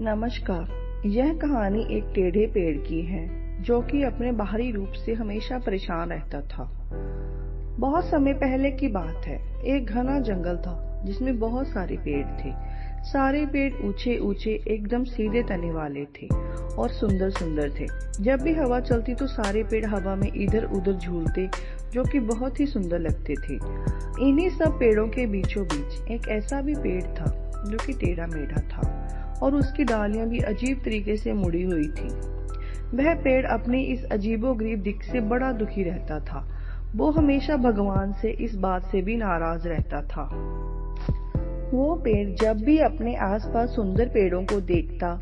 नमस्कार। यह कहानी एक टेढ़े पेड़ की है जो कि अपने बाहरी रूप से हमेशा परेशान रहता था। बहुत समय पहले की बात है। एक घना जंगल था जिसमें बहुत सारे पेड़ थे। सारे पेड़ ऊंचे ऊंचे एकदम सीधे तने वाले थे और सुंदर सुंदर थे। जब भी हवा चलती तो सारे पेड़ हवा में इधर उधर झूलते, जो कि बहुत ही सुंदर लगते थे। इन्हीं सब पेड़ों के बीचों बीच एक ऐसा भी पेड़ था जो कि टेढ़ा मेढ़ा था और उसकी डालियां भी अजीब तरीके से मुड़ी हुई थी। वह पेड़ अपनी इस अजीबोगरीब दिख से बड़ा दुखी रहता था। वो हमेशा भगवान से इस बात से भी नाराज रहता था। वो पेड़ जब भी अपने आसपास सुंदर पेड़ों को देखता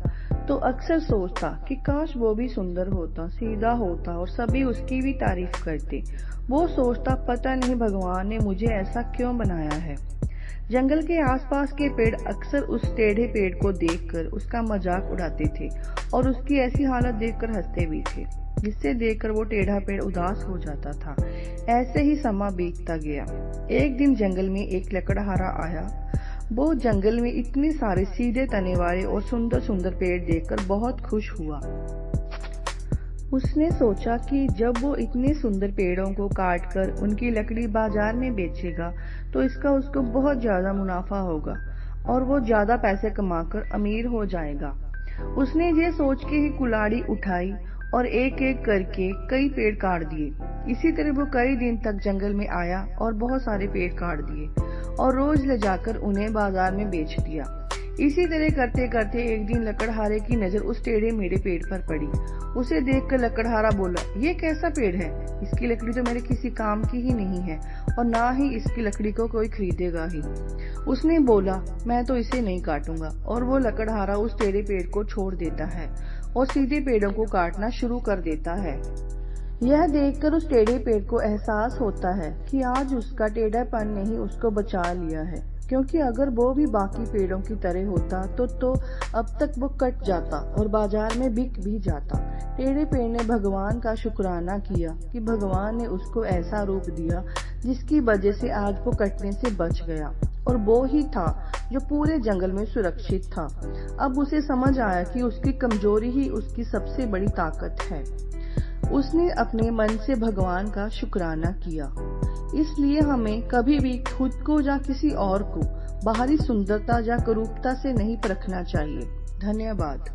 तो अक्सर सोचता कि काश वो भी सुंदर होता, सीधा होता और सभी उसकी भी तारीफ करते। वो सोचता, पता नहीं भगवान ने मुझे ऐसा क्यों बनाया है। जंगल के आसपास के पेड़ अक्सर उस टेढ़े पेड़ को देखकर उसका मजाक उड़ाते थे और उसकी ऐसी हालत देखकर हंसते भी थे, जिससे देखकर वो टेढ़ा पेड़ उदास हो जाता था। ऐसे ही समय बीतता गया। एक दिन जंगल में एक लकड़हारा आया। वो जंगल में इतने सारे सीधे तने वाले और सुंदर सुंदर पेड़ देखकर बहुत खुश हुआ। उसने सोचा कि जब वो इतने सुंदर पेड़ों को काटकर उनकी लकड़ी बाजार में बेचेगा तो इसका उसको बहुत ज्यादा मुनाफा होगा और वो ज्यादा पैसे कमाकर अमीर हो जाएगा। उसने ये सोच के ही कुल्हाड़ी उठाई और एक एक करके कई पेड़ काट दिए। इसी तरह वो कई दिन तक जंगल में आया और बहुत सारे पेड़ काट दिए और रोज ले जाकर उन्हें बाजार में बेच दिया। इसी तरह करते करते एक दिन लकड़हारे की नजर उस टेढ़े मेढ़े पेड़ पर पड़ी। उसे देखकर लकड़हारा बोला, ये कैसा पेड़ है? इसकी लकड़ी तो मेरे किसी काम की ही नहीं है और ना ही इसकी लकड़ी को कोई खरीदेगा ही। उसने बोला, मैं तो इसे नहीं काटूंगा। और वो लकड़हारा उस टेढ़े पेड़ को छोड़ देता है और सीधे पेड़ों को काटना शुरू कर देता है। यह देखकर उस टेढ़े पेड़ को एहसास होता है कि आज उसका टेढ़ापन ने ही उसको बचा लिया है, क्योंकि अगर वो भी बाकी पेड़ों की तरह होता तो अब तक वो कट जाता और बाजार में बिक भी जाता। टेढ़े पेड़ ने भगवान का शुक्राना किया कि भगवान ने उसको ऐसा रूप दिया जिसकी वजह से आज वो कटने से बच गया और वो ही था जो पूरे जंगल में सुरक्षित था। अब उसे समझ आया कि उसकी कमजोरी ही उसकी सबसे बड़ी ताकत है। उसने अपने मन से भगवान का शुक्राना किया। इसलिए हमें कभी भी खुद को या किसी और को बाहरी सुंदरता या कुरूपता से नहीं परखना चाहिए। धन्यवाद।